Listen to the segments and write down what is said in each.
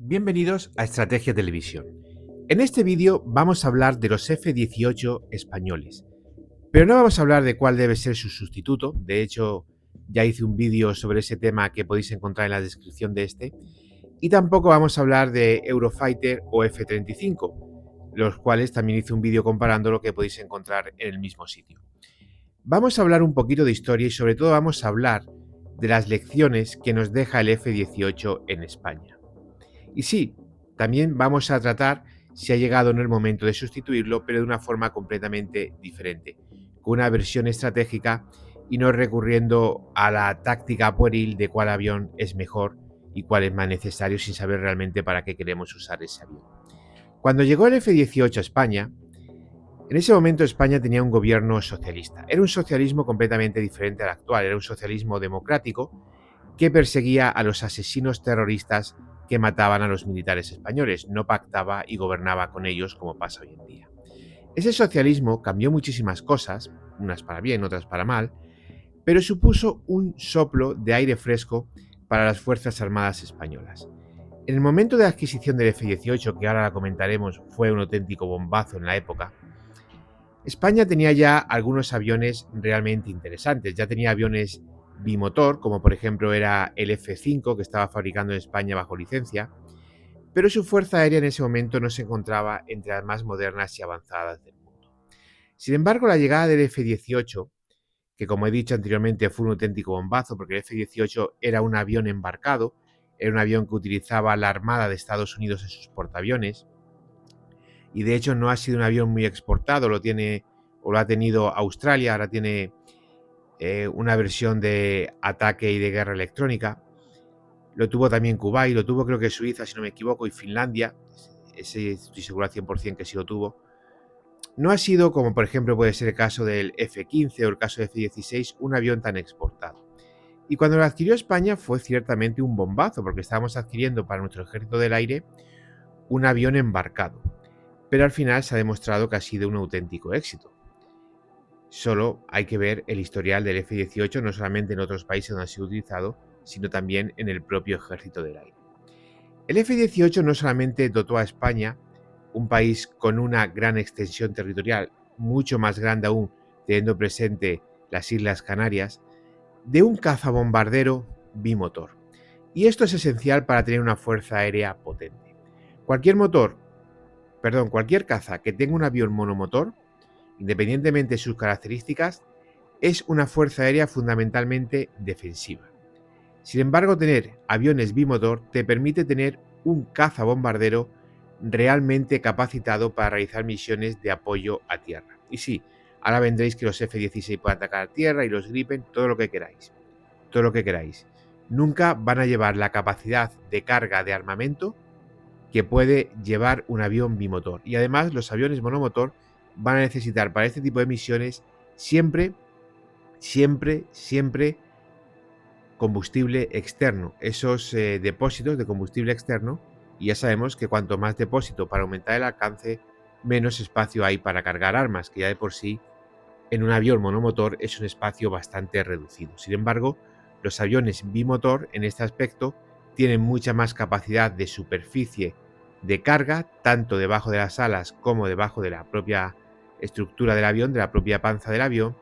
Bienvenidos a Estrategia Televisión. En este vídeo vamos a hablar de los F-18 españoles, pero no vamos a hablar de cuál debe ser su sustituto. De hecho, ya hice un vídeo sobre ese tema que podéis encontrar en la descripción de este. Y tampoco vamos a hablar de Eurofighter o F-35, los cuales también hice un vídeo comparando lo que podéis encontrar en el mismo sitio. Vamos a hablar un poquito de historia y sobre todo vamos a hablar de las lecciones que nos deja el F-18 en España. Y sí, también vamos a tratar si ha llegado o no el momento de sustituirlo, pero de una forma completamente diferente, con una versión estratégica y no recurriendo a la táctica pueril de cuál avión es mejor y cuál es más necesario sin saber realmente para qué queremos usar ese avión. Cuando llegó el F-18 a España, en ese momento España tenía un gobierno socialista. Era un socialismo completamente diferente al actual, era un socialismo democrático que perseguía a los asesinos terroristas que mataban a los militares españoles, no pactaba y gobernaba con ellos como pasa hoy en día. Ese socialismo cambió muchísimas cosas, unas para bien, otras para mal, pero supuso un soplo de aire fresco para las Fuerzas Armadas españolas. En el momento de la adquisición del F-18, que ahora la comentaremos, fue un auténtico bombazo en la época, España tenía ya algunos aviones realmente interesantes. Ya tenía aviones bimotor, como por ejemplo era el F-5, que estaba fabricando en España bajo licencia, pero su fuerza aérea en ese momento no se encontraba entre las más modernas y avanzadas del mundo. Sin embargo, la llegada del F-18, que como he dicho anteriormente fue un auténtico bombazo, porque el F-18 era un avión embarcado, era un avión que utilizaba la Armada de Estados Unidos en sus portaaviones, y de hecho no ha sido un avión muy exportado, lo ha tenido Australia, ahora tiene una versión de ataque y de guerra electrónica. Lo tuvo también Kuwait, lo tuvo creo que Suiza, si no me equivoco, y Finlandia. Ese estoy seguro al 100% que sí lo tuvo. No ha sido, como por ejemplo puede ser el caso del F-15 o el caso del F-16, un avión tan exportado. Y cuando lo adquirió España fue ciertamente un bombazo, porque estábamos adquiriendo para nuestro ejército del aire un avión embarcado. Pero al final se ha demostrado que ha sido un auténtico éxito. Solo hay que ver el historial del F-18, no solamente en otros países donde ha sido utilizado, sino también en el propio ejército del aire. El F-18 no solamente dotó a España, un país con una gran extensión territorial, mucho más grande aún, teniendo presente las Islas Canarias, de un cazabombardero bimotor. Y esto es esencial para tener una fuerza aérea potente. Cualquier caza que tenga un avión monomotor, independientemente de sus características, es una fuerza aérea fundamentalmente defensiva. Sin embargo, tener aviones bimotor te permite tener un cazabombardero realmente capacitado para realizar misiones de apoyo a tierra. Y sí, ahora vendréis que los F-16 pueden atacar a tierra y los Gripen, todo lo que queráis. Todo lo que queráis. Nunca van a llevar la capacidad de carga de armamento que puede llevar un avión bimotor. Y además los aviones monomotor van a necesitar para este tipo de misiones siempre combustible externo, esos depósitos de combustible externo, y ya sabemos que cuanto más depósito para aumentar el alcance, menos espacio hay para cargar armas, que ya de por sí en un avión monomotor es un espacio bastante reducido. Sin embargo, los aviones bimotor en este aspecto tienen mucha más capacidad de superficie de carga, tanto debajo de las alas como debajo de la propia estructura del avión, de la propia panza del avión,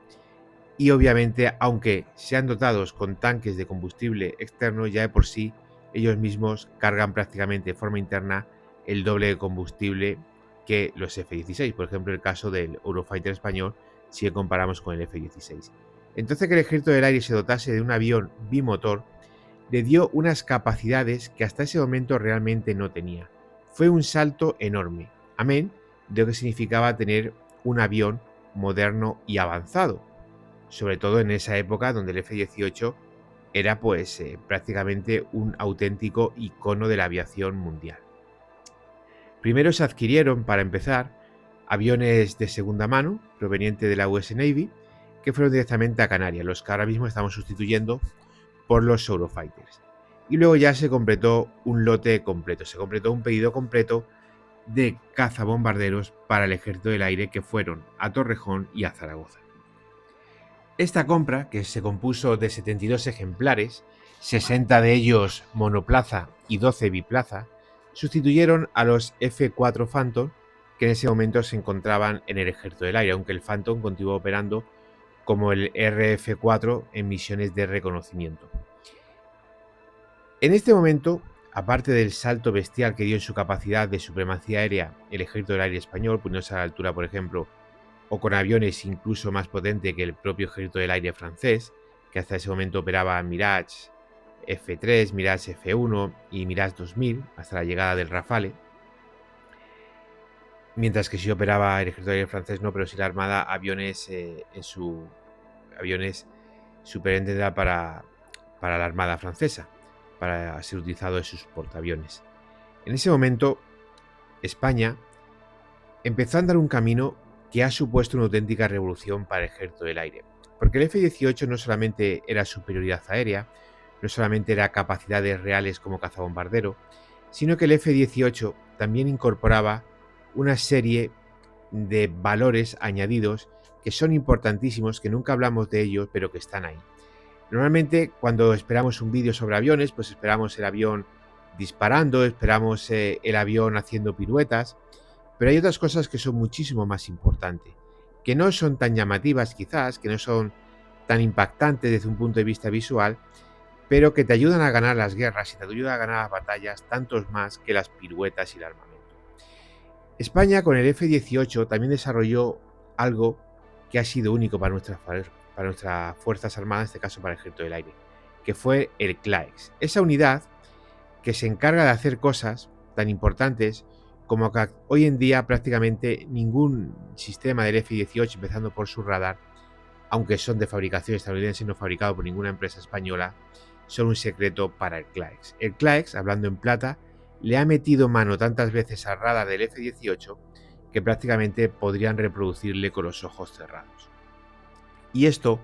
y obviamente, aunque sean dotados con tanques de combustible externo, ya de por sí ellos mismos cargan prácticamente de forma interna el doble de combustible que los F-16. Por ejemplo, el caso del Eurofighter español, si comparamos con el F-16. Entonces, que el ejército del aire se dotase de un avión bimotor le dio unas capacidades que hasta ese momento realmente no tenía. Fue un salto enorme, amén de lo que significaba tener un avión moderno y avanzado, sobre todo en esa época donde el F-18 era prácticamente un auténtico icono de la aviación mundial. Primero se adquirieron, para empezar, aviones de segunda mano provenientes de la US Navy que fueron directamente a Canarias, los que ahora mismo estamos sustituyendo por los Eurofighters. Y luego ya se completó un lote completo, se completó un pedido completo de cazabombarderos para el ejército del aire que fueron a Torrejón y a Zaragoza. Esta compra, que se compuso de 72 ejemplares, 60 de ellos monoplaza y 12 biplaza, sustituyeron a los F-4 Phantom, que en ese momento se encontraban en el Ejército del Aire, aunque el Phantom continuó operando como el RF-4 en misiones de reconocimiento. En este momento, aparte del salto bestial que dio en su capacidad de supremacía aérea el Ejército del Aire español, poniéndose a la altura, por ejemplo, o con aviones incluso más potentes que el propio Ejército del Aire francés, que hasta ese momento operaba Mirage F3, Mirage F1 y Mirage 2000, hasta la llegada del Rafale. Mientras que sí operaba el Ejército del Aire francés, no, pero sí la Armada, aviones aviones superentendida para la Armada francesa, para ser utilizado en sus portaaviones. En ese momento, España empezó a andar un camino que ha supuesto una auténtica revolución para el Ejército del Aire, porque el F-18 no solamente era superioridad aérea, no solamente era capacidades reales como cazabombardero, sino que el F-18 también incorporaba una serie de valores añadidos que son importantísimos, que nunca hablamos de ellos, pero que están ahí. Normalmente cuando esperamos un vídeo sobre aviones, pues esperamos el avión disparando, esperamos el avión haciendo piruetas, pero hay otras cosas que son muchísimo más importantes, que no son tan llamativas quizás, que no son tan impactantes desde un punto de vista visual, pero que te ayudan a ganar las guerras y te ayudan a ganar las batallas, tantos más que las piruetas y el armamento. España con el F-18 también desarrolló algo que ha sido único para nuestras Fuerzas Armadas, en este caso para el Ejército del Aire, que fue el CLAES. Esa unidad que se encarga de hacer cosas tan importantes como que hoy en día prácticamente ningún sistema del F-18, empezando por su radar, aunque son de fabricación estadounidense, no fabricado por ninguna empresa española, son un secreto para el CLAES. El CLAES, hablando en plata, le ha metido mano tantas veces al radar del F-18 que prácticamente podrían reproducirle con los ojos cerrados. Y esto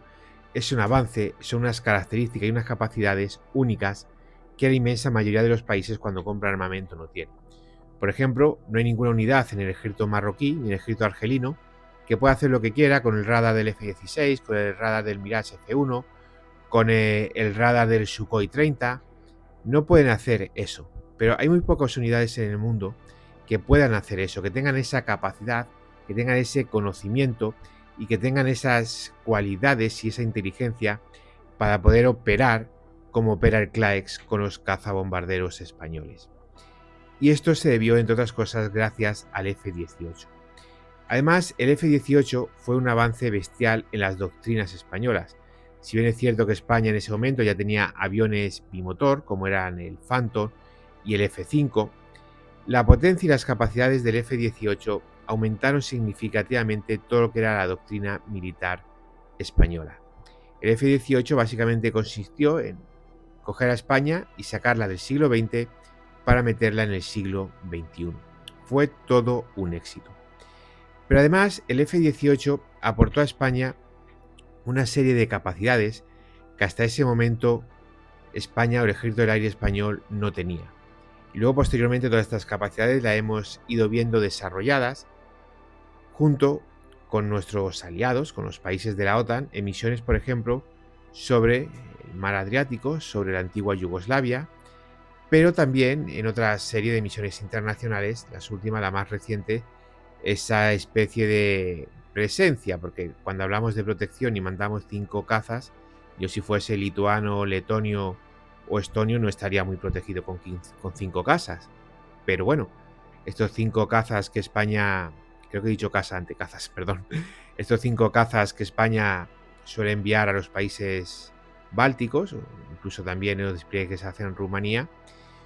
es un avance, son unas características y unas capacidades únicas que la inmensa mayoría de los países cuando compran armamento no tienen. Por ejemplo, no hay ninguna unidad en el ejército marroquí ni en el ejército argelino que pueda hacer lo que quiera con el radar del F-16, con el radar del Mirage F1, con el radar del Sukhoi 30. No pueden hacer eso, pero hay muy pocas unidades en el mundo que puedan hacer eso, que tengan esa capacidad, que tengan ese conocimiento y que tengan esas cualidades y esa inteligencia para poder operar como opera el CLAES con los cazabombarderos españoles. Y esto se debió, entre otras cosas, gracias al F-18. Además, el F-18 fue un avance bestial en las doctrinas españolas. Si bien es cierto que España en ese momento ya tenía aviones bimotor, como eran el Phantom y el F-5, la potencia y las capacidades del F-18 aumentaron significativamente todo lo que era la doctrina militar española. El F-18 básicamente consistió en coger a España y sacarla del siglo XX para meterla en el siglo XXI. Fue todo un éxito. Pero además el F-18 aportó a España una serie de capacidades que hasta ese momento España o el Ejército del Aire español no tenía. Y luego posteriormente todas estas capacidades las hemos ido viendo desarrolladas junto con nuestros aliados, con los países de la OTAN, en misiones, por ejemplo, sobre el mar Adriático, sobre la antigua Yugoslavia, pero también en otra serie de misiones internacionales, las últimas, la más reciente, esa especie de presencia, porque cuando hablamos de protección y mandamos 5 cazas, yo si fuese lituano, letonio o estonio no estaría muy protegido con 5 cazas. Pero bueno, estos 5 cazas que España, creo que he dicho cazas, perdón, estos 5 cazas que España suele enviar a los países bálticos, o incluso también en los despliegues que se hacen en Rumanía,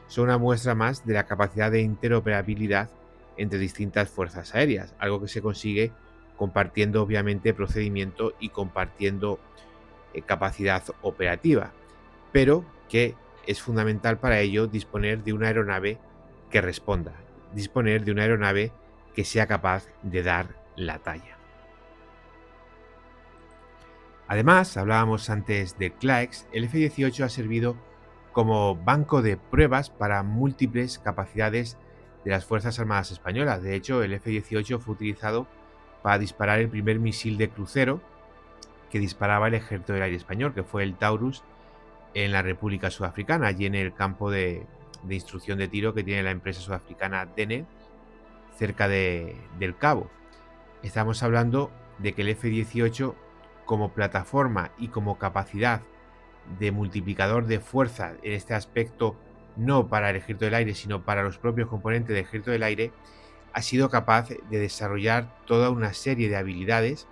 son una muestra más de la capacidad de interoperabilidad entre distintas fuerzas aéreas, algo que se consigue compartiendo obviamente procedimiento y compartiendo capacidad operativa, pero que es fundamental para ello disponer de una aeronave que responda, disponer de una aeronave que sea capaz de dar la talla. Además, hablábamos antes del CLAES, el F-18 ha servido como banco de pruebas para múltiples capacidades de las Fuerzas Armadas Españolas. De hecho, el F-18 fue utilizado para disparar el primer misil de crucero que disparaba el Ejército del Aire Español, que fue el Taurus en la República Sudafricana, allí en el campo de de instrucción de tiro que tiene la empresa sudafricana Dene cerca del Cabo. Estamos hablando de que el F-18 como plataforma y como capacidad de multiplicador de fuerza en este aspecto, no para el Ejército del Aire, sino para los propios componentes del Ejército del Aire, ha sido capaz de desarrollar toda una serie de habilidades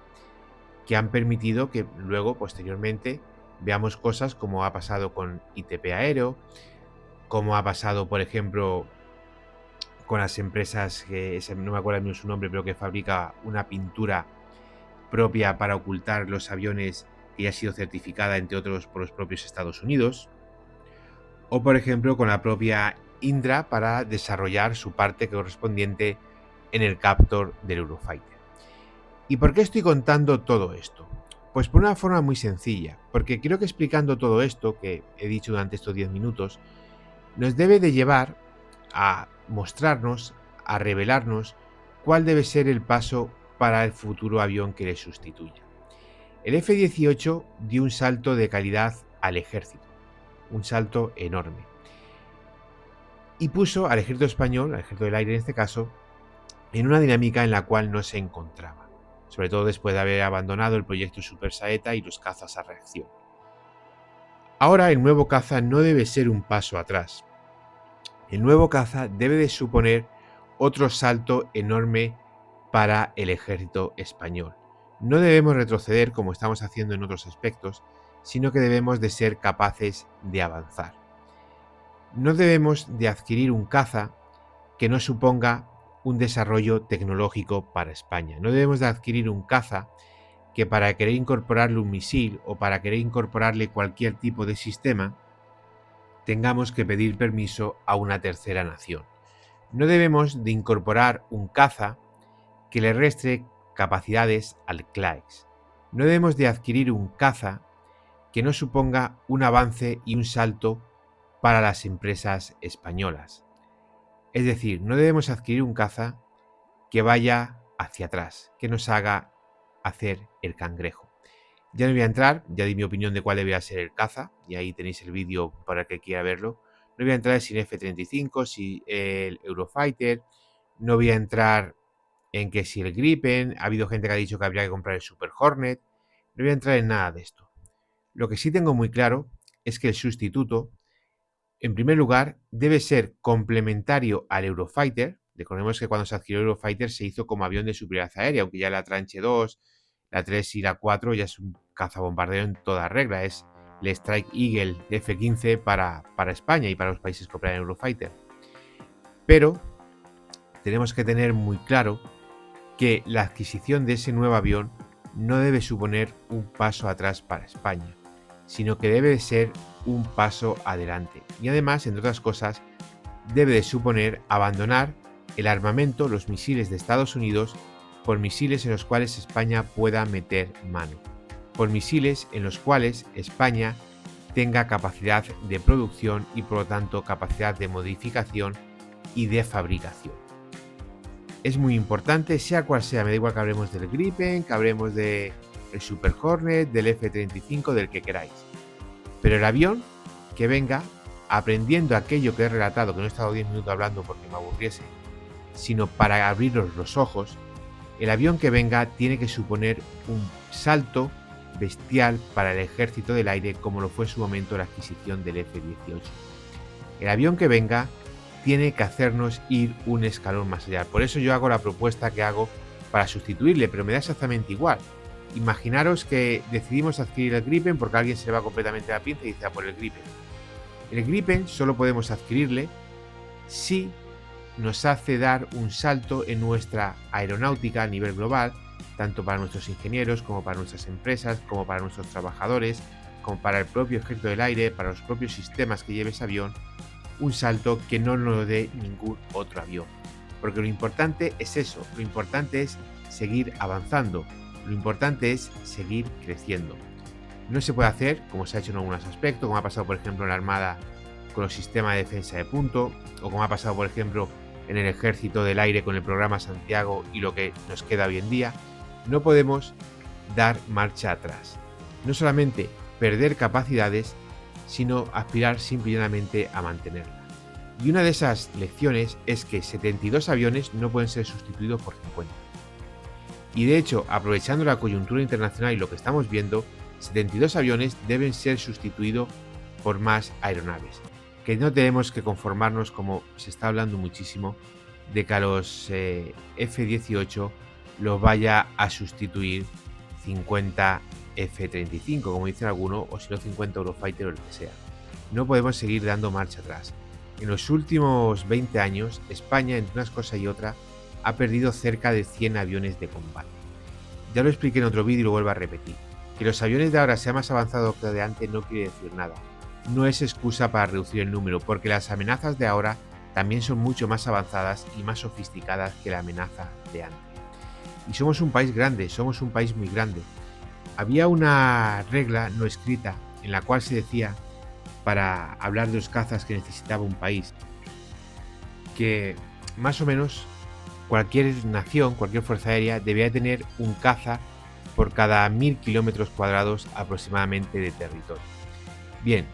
que han permitido que luego, posteriormente, veamos cosas como ha pasado con ITP Aero, como ha pasado, por ejemplo, con las empresas, que no me acuerdo bien su nombre, pero que fabrica una pintura propia para ocultar los aviones y ha sido certificada, entre otros, por los propios Estados Unidos. O, por ejemplo, con la propia Indra para desarrollar su parte correspondiente en el Captor del Eurofighter. ¿Y por qué estoy contando todo esto? Pues por una forma muy sencilla, porque creo que explicando todo esto que he dicho durante estos 10 minutos, nos debe de llevar a mostrarnos, a revelarnos cuál debe ser el paso para el futuro avión que le sustituya. El F-18 dio un salto de calidad al ejército, un salto enorme, y puso al ejército español, al ejército del aire en este caso, en una dinámica en la cual no se encontraba, sobre todo después de haber abandonado el proyecto Super Saeta y los cazas a reacción. Ahora el nuevo caza no debe ser un paso atrás. El nuevo caza debe de suponer otro salto enorme para el ejército español. No debemos retroceder como estamos haciendo en otros aspectos, sino que debemos de ser capaces de avanzar. No debemos de adquirir un caza que no suponga un desarrollo tecnológico para España. No debemos de adquirir un caza que para querer incorporarle un misil o para querer incorporarle cualquier tipo de sistema tengamos que pedir permiso a una tercera nación. No debemos de incorporar un caza que le reste capacidades al CLAEX. No debemos de adquirir un caza que no suponga un avance y un salto para las empresas españolas. Es decir, no debemos adquirir un caza que vaya hacia atrás, que nos haga hacer el cangrejo. Ya no voy a entrar, ya di mi opinión de cuál debería ser el caza, y ahí tenéis el vídeo para el que quiera verlo. No voy a entrar si el F-35, si el Eurofighter, no voy a entrar en que si el Gripen, ha habido gente que ha dicho que habría que comprar el Super Hornet, no voy a entrar en nada de esto. Lo que sí tengo muy claro es que el sustituto, en primer lugar, debe ser complementario al Eurofighter. Recordemos que cuando se adquirió el Eurofighter se hizo como avión de superioridad aérea, aunque ya la Tranche 2, la 3 y la 4 ya es un cazabombardeo en toda regla. Es el Strike Eagle F-15 para España y para los países que operan Eurofighter. Pero tenemos que tener muy claro que la adquisición de ese nuevo avión no debe suponer un paso atrás para España, sino que debe ser un paso adelante. Y además, entre otras cosas, debe de suponer abandonar el armamento, los misiles de Estados Unidos, por misiles en los cuales España pueda meter mano, por misiles en los cuales España tenga capacidad de producción y por lo tanto capacidad de modificación y de fabricación. Es muy importante, sea cual sea, me da igual que hablemos del Gripen, que hablemos del Super Hornet, del F-35, del que queráis. Pero el avión que venga aprendiendo aquello que he relatado, que no he estado 10 minutos hablando porque me aburriese, sino para abriros los ojos, el avión que venga tiene que suponer un salto bestial para el ejército del aire, como lo fue en su momento la adquisición del F-18. El avión que venga tiene que hacernos ir un escalón más allá. Por eso yo hago la propuesta que hago para sustituirle, pero me da exactamente igual. Imaginaros que decidimos adquirir el Gripen porque a alguien se le va completamente la pinza y dice a por el Gripen. El Gripen solo podemos adquirirle si nos hace dar un salto en nuestra aeronáutica a nivel global, tanto para nuestros ingenieros como para nuestras empresas, como para nuestros trabajadores, como para el propio ejército del aire, para los propios sistemas que lleve ese avión, un salto que no nos lo dé ningún otro avión. Porque lo importante es eso, lo importante es seguir avanzando, lo importante es seguir creciendo. No se puede hacer, como se ha hecho en algunos aspectos, como ha pasado por ejemplo en la Armada con los sistemas de defensa de punto, o como ha pasado por ejemplo en el Ejército del Aire con el programa Santiago y lo que nos queda hoy en día. No podemos dar marcha atrás. No solamente perder capacidades, sino aspirar simplemente a mantenerlas. Y una de esas lecciones es que 72 aviones no pueden ser sustituidos por 50. Y de hecho, aprovechando la coyuntura internacional y lo que estamos viendo, 72 aviones deben ser sustituidos por más aeronaves. Que no tenemos que conformarnos, como se está hablando muchísimo, de que a los F-18 los vaya a sustituir 50 F-35, como dicen algunos, o si no 50 Eurofighter o lo que sea. No podemos seguir dando marcha atrás. En los últimos 20 años, España, entre unas cosas y otras, ha perdido cerca de 100 aviones de combate. Ya lo expliqué en otro vídeo y lo vuelvo a repetir. Que los aviones de ahora sean más avanzados que los de antes no quiere decir nada. No es excusa para reducir el número, porque las amenazas de ahora también son mucho más avanzadas y más sofisticadas que la amenaza de antes. Y somos un país grande, somos un país muy grande. Había una regla no escrita en la cual se decía, para hablar de los cazas que necesitaba un país, que más o menos cualquier nación, cualquier fuerza aérea debía tener un caza por cada 1000 kilómetros cuadrados aproximadamente de territorio. Bien,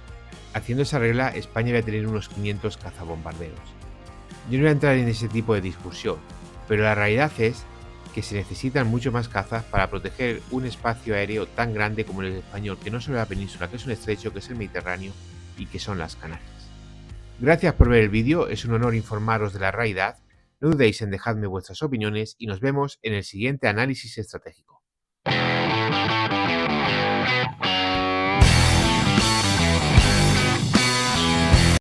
haciendo esa regla, España va a tener unos 500 cazabombarderos. Yo no voy a entrar en ese tipo de discusión, pero la realidad es que se necesitan mucho más cazas para proteger un espacio aéreo tan grande como el español, que no solo es la península, que es un estrecho, que es el Mediterráneo y que son las Canarias. Gracias por ver el vídeo, es un honor informaros de la realidad. No dudéis en dejarme vuestras opiniones y nos vemos en el siguiente análisis estratégico.